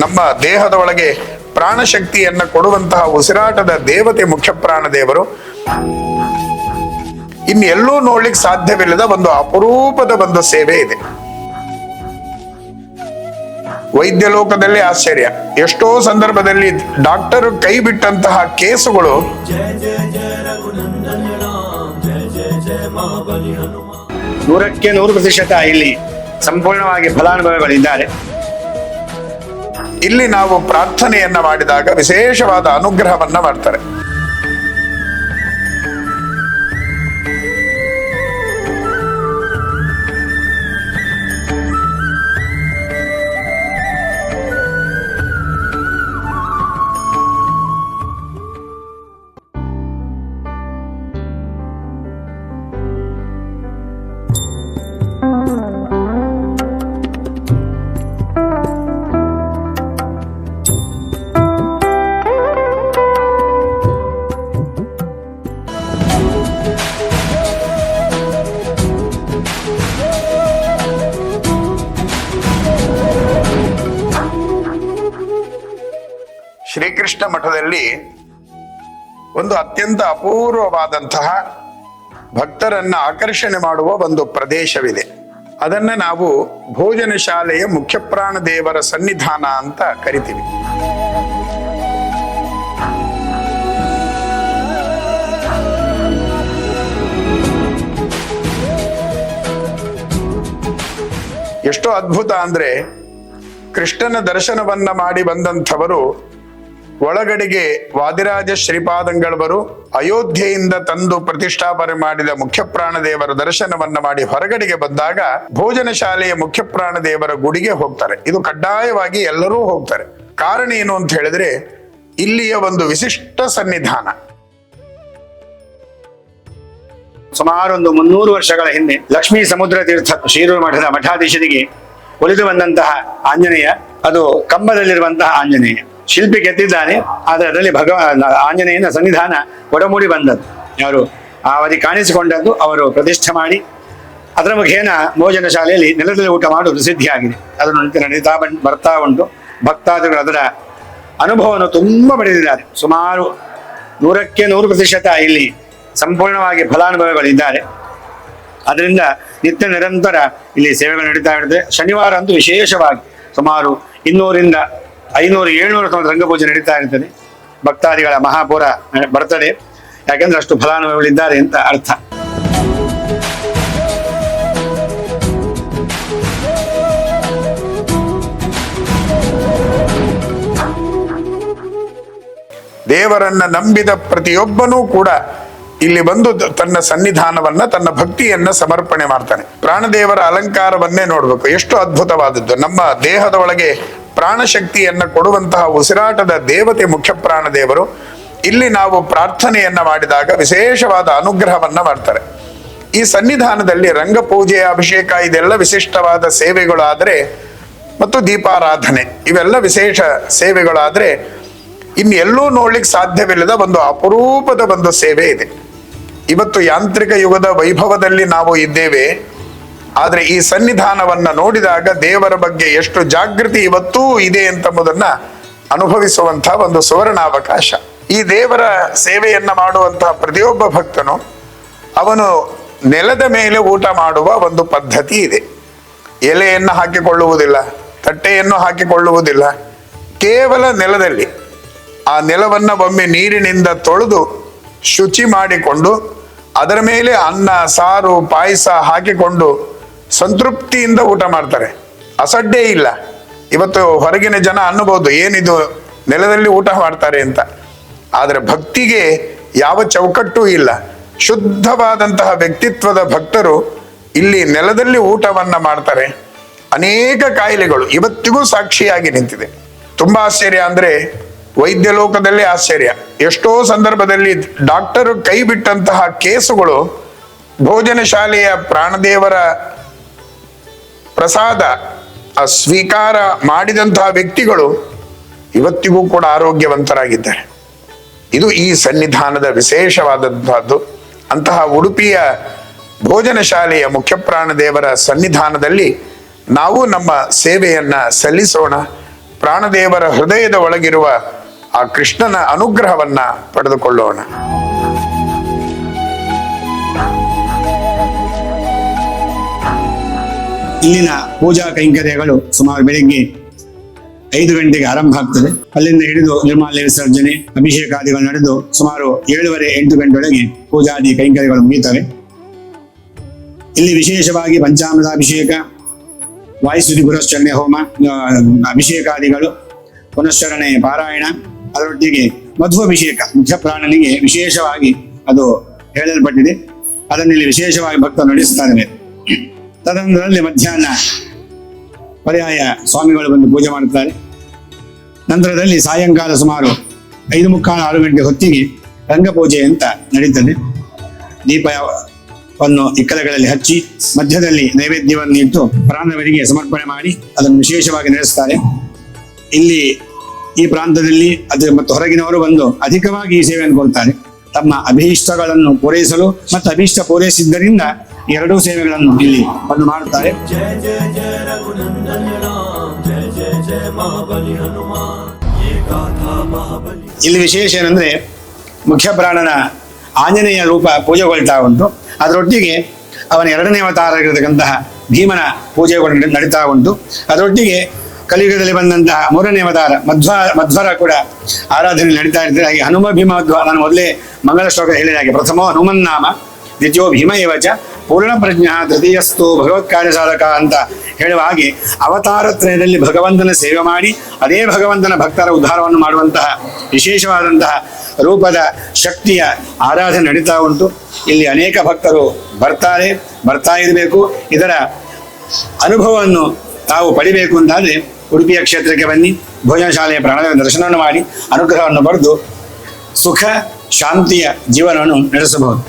ನಮ್ಮ ದೇಹದ ಒಳಗೆ ಪ್ರಾಣಶಕ್ತಿಯನ್ನ ಕೊಡುವಂತಹ ಉಸಿರಾಟದ ದೇವತೆ ಮುಖ್ಯ ಪ್ರಾಣದೇವರು. ಇನ್ನೆಲ್ಲೂ ನೋಡ್ಲಿಕ್ಕೆ ಸಾಧ್ಯವಿಲ್ಲದ ಒಂದು ಅಪರೂಪದ ಒಂದು ಸೇವೆ ಇದೆ. ವೈದ್ಯ ಲೋಕದಲ್ಲಿ ಆಶ್ಚರ್ಯ. ಎಷ್ಟೋ ಸಂದರ್ಭದಲ್ಲಿ ಡಾಕ್ಟರ್ ಕೈ ಬಿಟ್ಟಂತಹ ಕೇಸುಗಳು 100% ಇಲ್ಲಿ ಸಂಪೂರ್ಣವಾಗಿ ಫಲಾನುಭವಿಗಳಿದ್ದಾರೆ. ಇಲ್ಲಿ ನಾವು ಪ್ರಾರ್ಥನೆಯನ್ನ ಮಾಡಿದಾಗ ವಿಶೇಷವಾದ ಅನುಗ್ರಹವನ್ನ ಮಾಡ್ತಾರೆ. ಶ್ರೀಕೃಷ್ಣ ಮಠದಲ್ಲಿ ಒಂದು ಅತ್ಯಂತ ಅಪೂರ್ವವಾದಂತಹ ಭಕ್ತರನ್ನ ಆಕರ್ಷಣೆ ಮಾಡುವ ಒಂದು ಪ್ರದೇಶವಿದೆ. ಅದನ್ನ ನಾವು ಭೋಜನ ಶಾಲೆಯ ಮುಖ್ಯ ಪ್ರಾಣ ದೇವರ ಸನ್ನಿಧಾನ ಅಂತ ಕರಿತೀವಿ. ಎಷ್ಟೋ ಅದ್ಭುತ ಅಂದ್ರೆ, ಕೃಷ್ಣನ ದರ್ಶನವನ್ನ ಮಾಡಿ ಬಂದಂಥವರು ಒಳಗಡೆಗೆ ವಾದಿರಾಜ ಶ್ರೀಪಾದಂಗಳವರು ಅಯೋಧ್ಯೆಯಿಂದ ತಂದು ಪ್ರತಿಷ್ಠಾಪನೆ ಮಾಡಿದ ಮುಖ್ಯ ಪ್ರಾಣದೇವರ ದರ್ಶನವನ್ನ ಮಾಡಿ ಹೊರಗಡೆಗೆ ಬಂದಾಗ ಭೋಜನ ಶಾಲೆಯ ಮುಖ್ಯ ಪ್ರಾಣದೇವರ ಗುಡಿಗೆ ಹೋಗ್ತಾರೆ. ಇದು ಕಡ್ಡಾಯವಾಗಿ ಎಲ್ಲರೂ ಹೋಗ್ತಾರೆ. ಕಾರಣ ಏನು ಅಂತ ಹೇಳಿದ್ರೆ, ಇಲ್ಲಿಯ ಒಂದು ವಿಶಿಷ್ಟ ಸನ್ನಿಧಾನ. ಸುಮಾರು ಒಂದು 300 ವರ್ಷಗಳ ಹಿಂದೆ ಲಕ್ಷ್ಮೀ ಸಮುದ್ರ ತೀರ್ಥ ಶ್ರೀರೂಢ ಮಠದ ಮಠಾಧೀಶರಿಗೆ ಒಲಿದು ಬಂದಂತಹ ಆಂಜನೇಯ, ಅದು ಕಂಬದಲ್ಲಿರುವಂತಹ ಆಂಜನೇಯ. ಶಿಲ್ಪಿ ಗೆದ್ದಿದ್ದಾನೆ, ಆದರೆ ಅದರಲ್ಲಿ ಆಂಜನೇಯನ ಸನ್ನಿಧಾನ ಒಡಮೂಡಿ ಬಂದದ್ದು. ಯಾರು ಆ ಅವಧಿ ಕಾಣಿಸಿಕೊಂಡದ್ದು ಅವರು ಪ್ರತಿಷ್ಠೆ ಮಾಡಿ ಅದರ ಮುಖೇನ ಭೋಜನ ಶಾಲೆಯಲ್ಲಿ ನೆಲದಲ್ಲಿ ಊಟ ಮಾಡುವುದು ಸಿದ್ಧಿಯಾಗಿದೆ. ಅದನ್ನು ನಡೀತಾ ಬರ್ತಾ ಉಂಟು. ಭಕ್ತಾದಿಗಳು ಅದರ ಅನುಭವವನ್ನು ತುಂಬ ಪಡೆದಿದ್ದಾರೆ. ಸುಮಾರು 100% ಇಲ್ಲಿ ಸಂಪೂರ್ಣವಾಗಿ ಫಲಾನುಭವಿಗಳಿದ್ದಾರೆ. ಅದರಿಂದ ನಿತ್ಯ ನಿರಂತರ ಇಲ್ಲಿ ಸೇವೆಗಳು ನಡೀತಾ ಇರ್ತದೆ. ಶನಿವಾರ ಅಂತೂ ವಿಶೇಷವಾಗಿ ಸುಮಾರು 200ರಿಂದ 500-700 ರಂಗಪೂಜೆ ನಡೀತಾ ಇರ್ತದೆ. ಭಕ್ತಾದಿಗಳ ಮಹಾಪೂರ ಬರ್ತದೆ. ಯಾಕೆಂದ್ರೆ ಅಷ್ಟು ಫಲಾನುಭವಿಗಳಿದ್ದಾರೆ ಅಂತ ಅರ್ಥ. ದೇವರನ್ನ ನಂಬಿದ ಪ್ರತಿಯೊಬ್ಬನೂ ಕೂಡ ಇಲ್ಲಿ ಬಂದು ತನ್ನ ಸನ್ನಿಧಾನವನ್ನ, ತನ್ನ ಭಕ್ತಿಯನ್ನ ಸಮರ್ಪಣೆ ಮಾಡ್ತಾನೆ. ಪ್ರಾಣದೇವರ ಅಲಂಕಾರವನ್ನೇ ನೋಡ್ಬೇಕು, ಎಷ್ಟು ಅದ್ಭುತವಾದದ್ದು. ನಮ್ಮ ದೇಹದ ಒಳಗೆ ಪ್ರಾಣಶಕ್ತಿಯನ್ನ ಕೊಡುವಂತಹ ಉಸಿರಾಟದ ದೇವತೆ ಮುಖ್ಯ ಪ್ರಾಣದೇವರು. ಇಲ್ಲಿ ನಾವು ಪ್ರಾರ್ಥನೆಯನ್ನ ಮಾಡಿದಾಗ ವಿಶೇಷವಾದ ಅನುಗ್ರಹವನ್ನ ಮಾಡ್ತಾರೆ. ಈ ಸನ್ನಿಧಾನದಲ್ಲಿ ರಂಗಪೂಜೆ, ಅಭಿಷೇಕ ಇದೆಲ್ಲ ವಿಶಿಷ್ಟವಾದ ಸೇವೆಗಳಾದ್ರೆ, ಮತ್ತು ದೀಪಾರಾಧನೆ ಇವೆಲ್ಲ ವಿಶೇಷ ಸೇವೆಗಳಾದ್ರೆ, ಇನ್ನೆಲ್ಲೂ ನೋಡ್ಲಿಕ್ಕೆ ಸಾಧ್ಯವಿಲ್ಲದ ಒಂದು ಅಪರೂಪದ ಒಂದು ಸೇವೆ ಇದೆ. ಇವತ್ತು ಯಾಂತ್ರಿಕ ಯುಗದ ವೈಭವದಲ್ಲಿ ನಾವು ಇದ್ದೇವೆ. ಆದ್ರೆ ಈ ಸನ್ನಿಧಾನವನ್ನ ನೋಡಿದಾಗ ದೇವರ ಬಗ್ಗೆ ಎಷ್ಟು ಜಾಗೃತಿ ಇವತ್ತೂ ಇದೆ ಎಂಬುದನ್ನ ಅನುಭವಿಸುವಂತಹ ಒಂದು ಸುವರ್ಣಾವಕಾಶ. ಈ ದೇವರ ಸೇವೆಯನ್ನ ಮಾಡುವಂತಹ ಪ್ರತಿಯೊಬ್ಬ ಭಕ್ತನು ಅವನು ನೆಲದ ಮೇಲೆ ಊಟ ಮಾಡುವ ಒಂದು ಪದ್ಧತಿ ಇದೆ. ಎಲೆಯನ್ನು ಹಾಕಿಕೊಳ್ಳುವುದಿಲ್ಲ, ತಟ್ಟೆಯನ್ನು ಹಾಕಿಕೊಳ್ಳುವುದಿಲ್ಲ, ಕೇವಲ ನೆಲದಲ್ಲಿ ಆ ನೆಲವನ್ನ ಒಮ್ಮೆ ನೀರಿನಿಂದ ತೊಳೆದು ಶುಚಿ ಮಾಡಿಕೊಂಡು ಅದರ ಮೇಲೆ ಅನ್ನ, ಸಾರು, ಪಾಯಸ ಹಾಕಿಕೊಂಡು ಸಂತೃಪ್ತಿಯಿಂದ ಊಟ ಮಾಡ್ತಾರೆ. ಅಸಡ್ಡೆ ಇಲ್ಲ. ಇವತ್ತು ಹೊರಗಿನ ಜನ ಅನ್ನಬಹುದು, ಏನಿದು ನೆಲದಲ್ಲಿ ಊಟ ಮಾಡ್ತಾರೆ ಅಂತ. ಆದರೆ ಭಕ್ತಿಗೆ ಯಾವ ಚೌಕಟ್ಟೂ ಇಲ್ಲ. ಶುದ್ಧವಾದಂತಹ ವ್ಯಕ್ತಿತ್ವದ ಭಕ್ತರು ಇಲ್ಲಿ ನೆಲದಲ್ಲಿ ಊಟವನ್ನ ಮಾಡ್ತಾರೆ. ಅನೇಕ ಕಾಯಿಲೆಗಳು ಇವತ್ತಿಗೂ ಸಾಕ್ಷಿಯಾಗಿ ನಿಂತಿದೆ. ತುಂಬಾ ಆಶ್ಚರ್ಯ ಅಂದ್ರೆ, ವೈದ್ಯ ಲೋಕದಲ್ಲಿ ಆಶ್ಚರ್ಯ. ಎಷ್ಟೋ ಸಂದರ್ಭದಲ್ಲಿ ಡಾಕ್ಟರ್ ಕೈ ಬಿಟ್ಟಂತಹ ಕೇಸುಗಳು ಭೋಜನ ಶಾಲೆಯ ಪ್ರಾಣದೇವರ ಪ್ರಸಾದ ಸ್ವೀಕಾರ ಮಾಡಿದಂತಹ ವ್ಯಕ್ತಿಗಳು ಇವತ್ತಿಗೂ ಕೂಡ ಆರೋಗ್ಯವಂತರಾಗಿದ್ದಾರೆ. ಇದು ಈ ಸನ್ನಿಧಾನದ ವಿಶೇಷವಾದಂತಹದ್ದು. ಅಂತಹ ಉಡುಪಿಯ ಭೋಜನ ಶಾಲೆಯ ಮುಖ್ಯ ಪ್ರಾಣದೇವರ ಸನ್ನಿಧಾನದಲ್ಲಿ ನಾವು ನಮ್ಮ ಸೇವೆಯನ್ನ ಸಲ್ಲಿಸೋಣ. ಪ್ರಾಣದೇವರ ಹೃದಯದ ಒಳಗಿರುವ ಆ ಕೃಷ್ಣನ ಅನುಗ್ರಹವನ್ನ ಪಡೆದುಕೊಳ್ಳೋಣ. ಇಲ್ಲಿನ ಪೂಜಾ ಕೈಂಕರ್ಯಗಳು ಸುಮಾರು ಬೆಳಿಗ್ಗೆ 5 ಗಂಟೆಗೆ ಆರಂಭ ಆಗ್ತದೆ. ಅಲ್ಲಿಂದ ಹಿಡಿದು ನಿರ್ಮಾಲ್ಯ ವಿಸರ್ಜನೆ, ಅಭಿಷೇಕಾದಿಗಳು ನಡೆದು ಸುಮಾರು 7:30-8 ಗಂಟೆಯೊಳಗೆ ಪೂಜಾದಿ ಕೈಂಕರ್ಯಗಳು ಮುಗಿಯುತ್ತವೆ. ಇಲ್ಲಿ ವಿಶೇಷವಾಗಿ ಪಂಚಾಮೃತಾಭಿಷೇಕ, ವಾಯುಸ್ತುತಿ ಪುರಶ್ಚರಣೆ ಹೋಮ, ಅಭಿಷೇಕಾದಿಗಳು, ಪುನಶ್ಚರಣೆ ಪಾರಾಯಣ, ಅದರೊಟ್ಟಿಗೆ ಮಧ್ವಾಭಿಷೇಕ ಮುಖ್ಯ ಪ್ರಾಣನಿಗೆ ವಿಶೇಷವಾಗಿ ಅದು ಹೇಳಲ್ಪಟ್ಟಿದೆ. ಅದನ್ನು ಇಲ್ಲಿ ವಿಶೇಷವಾಗಿ ಭಕ್ತರು ನಡೆಸುತ್ತಾರೆ. ತದನಂತರದಲ್ಲಿ ಮಧ್ಯಾಹ್ನ ಪರ್ಯಾಯ ಸ್ವಾಮಿಗಳು ಬಂದು ಪೂಜೆ ಮಾಡುತ್ತಾರೆ. ನಂತರದಲ್ಲಿ ಸಾಯಂಕಾಲ ಸುಮಾರು 5:45-6 ಗಂಟೆ ಹೊತ್ತಿಗೆ ರಂಗಪೂಜೆ ಅಂತ ನಡೀತದೆ. ದೀಪವನ್ನು ಇಕ್ಕಲಗಳಲ್ಲಿ ಹಚ್ಚಿ ಮಧ್ಯದಲ್ಲಿ ನೈವೇದ್ಯವನ್ನು ಇಟ್ಟು ಪ್ರಾಣವರಿಗೆ ಸಮರ್ಪಣೆ ಮಾಡಿ ಅದನ್ನು ವಿಶೇಷವಾಗಿ ನಡೆಸುತ್ತಾರೆ. ಇಲ್ಲಿ ಈ ಪ್ರಾಂತದಲ್ಲಿ ಮತ್ತು ಹೊರಗಿನವರು ಬಂದು ಅಧಿಕವಾಗಿ ಈ ಸೇವೆಯನ್ನು ಕೊಡ್ತಾರೆ. ತಮ್ಮ ಅಭೀಷ್ಟಗಳನ್ನು ಪೂರೈಸಲು ಮತ್ತು ಅಭೀಷ್ಟ ಪೂರೈಸಿದ್ದರಿಂದ ಎರಡೂ ಸೇವೆಗಳನ್ನು ಇಲ್ಲಿ ಬಂದು ಮಾಡುತ್ತಾರೆ. ಇಲ್ಲಿ ವಿಶೇಷ ಏನಂದ್ರೆ ಮುಖ್ಯ ಪ್ರಾಣನ ಆಂಜನೇಯ ರೂಪ ಪೂಜೆಗೊಳ್ತಾ ಉಂಟು. ಅದರೊಟ್ಟಿಗೆ ಅವನ 2ನೇ ಅವತಾರ ಆಗಿರತಕ್ಕಂತಹ ಭೀಮನ ಪೂಜೆಗಳು ನಡೀತಾ ಉಂಟು. ಅದರೊಟ್ಟಿಗೆ ಕಲಿಯುಗದಲ್ಲಿ ಬಂದಂತಹ 3ನೇ ಅವತಾರ ಮಧ್ವರ ಕೂಡ ಆರಾಧನೆ ನಡೀತಾ ಇರ್ತದೆ. ಹಾಗೆ ಹನುಮ ಭೀಮ ಮಧ್ವ, ನಾನು ಮೊದಲೇ ಮಂಗಳ ಶ್ಲೋಕ ಹೇಳಿದ ಹಾಗೆ ಪ್ರಥಮೋ ಹನುಮನ್ನಾಮ ದ್ವಿತೀಯೋ ಭೀಮ ಏವಚ ಪೂರ್ಣ ಪ್ರಜ್ಞ ತೃತೀಯಸ್ತು ಭಗವತ್ ಕಾರ್ಯ ಸಾಧಕ ಅಂತ ಹೇಳುವ ಹಾಗೆ ಅವತಾರ ತ್ರಯದಲ್ಲಿ ಭಗವಂತನ ಸೇವೆ ಮಾಡಿ ಅದೇ ಭಗವಂತನ ಭಕ್ತರ ಉದ್ಧಾರವನ್ನು ಮಾಡುವಂತಹ ವಿಶೇಷವಾದಂತಹ ರೂಪದ ಶಕ್ತಿಯ ಆರಾಧನೆ ನಡೀತಾ ಉಂಟು. ಇಲ್ಲಿ ಅನೇಕ ಭಕ್ತರು ಬರ್ತಾ ಇರಬೇಕು. ಇದರ ಅನುಭವವನ್ನು ತಾವು ಪಡಿಬೇಕು ಅಂತಾದರೆ ಉಡುಪಿಯ ಕ್ಷೇತ್ರಕ್ಕೆ ಬನ್ನಿ, ಭೋಜನ ಶಾಲೆಯ ಪ್ರಾಣದೇವ ದರ್ಶನವನ್ನು ಮಾಡಿ ಅನುಗ್ರಹವನ್ನು ಪಡೆದು ಸುಖ ಶಾಂತಿಯ ಜೀವನವನ್ನು ನಡೆಸಬಹುದು.